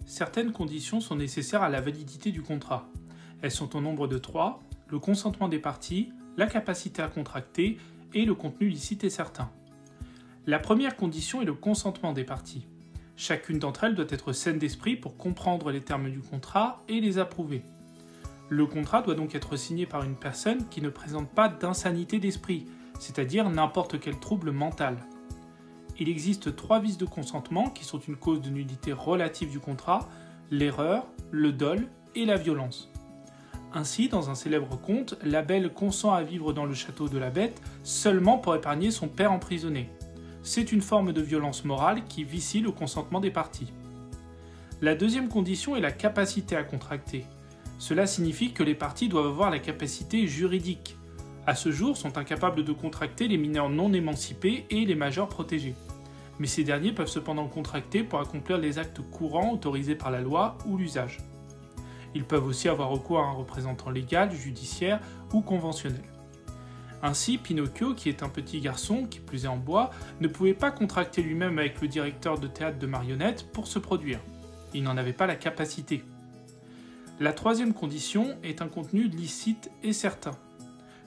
certaines conditions sont nécessaires à la validité du contrat. Elles sont au nombre de 3, le consentement des parties, la capacité à contracter et le contenu licite et certain. La première condition est le consentement des parties. Chacune d'entre elles doit être saine d'esprit pour comprendre les termes du contrat et les approuver. Le contrat doit donc être signé par une personne qui ne présente pas d'insanité d'esprit, c'est-à-dire n'importe quel trouble mental. Il existe 3 vices de consentement qui sont une cause de nullité relative du contrat, l'erreur, le dol et la violence. Ainsi, dans un célèbre conte, la belle consent à vivre dans le château de la bête seulement pour épargner son père emprisonné. C'est une forme de violence morale qui vicie le consentement des parties. La deuxième condition est la capacité à contracter. Cela signifie que les parties doivent avoir la capacité juridique. À ce jour, sont incapables de contracter les mineurs non émancipés et les majeurs protégés. Mais ces derniers peuvent cependant contracter pour accomplir les actes courants autorisés par la loi ou l'usage. Ils peuvent aussi avoir recours à un représentant légal, judiciaire ou conventionnel. Ainsi, Pinocchio, qui est un petit garçon, qui plus est en bois, ne pouvait pas contracter lui-même avec le directeur de théâtre de marionnettes pour se produire. Il n'en avait pas la capacité. La troisième condition est un contenu licite et certain.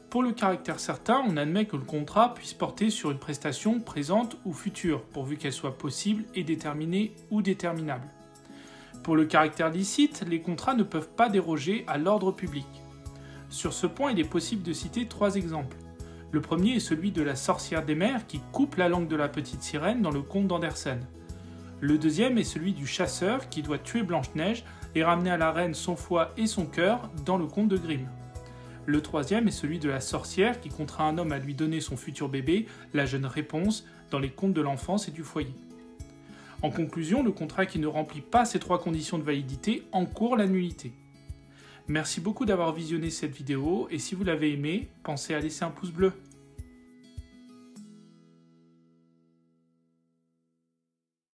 Pour le caractère certain, on admet que le contrat puisse porter sur une prestation présente ou future, pourvu qu'elle soit possible et déterminée ou déterminable. Pour le caractère licite, les contrats ne peuvent pas déroger à l'ordre public. Sur ce point, il est possible de citer 3 exemples. Le premier est celui de la sorcière des mers qui coupe la langue de la petite sirène dans le conte d'Andersen. Le deuxième est celui du chasseur qui doit tuer Blanche-Neige et ramener à la reine son foie et son cœur dans le conte de Grimm. Le troisième est celui de la sorcière qui contraint un homme à lui donner son futur bébé, la jeune Réponse, dans les contes de l'enfance et du foyer. En conclusion, le contrat qui ne remplit pas ces 3 conditions de validité encourt la nullité. Merci beaucoup d'avoir visionné cette vidéo et si vous l'avez aimée, pensez à laisser un pouce bleu.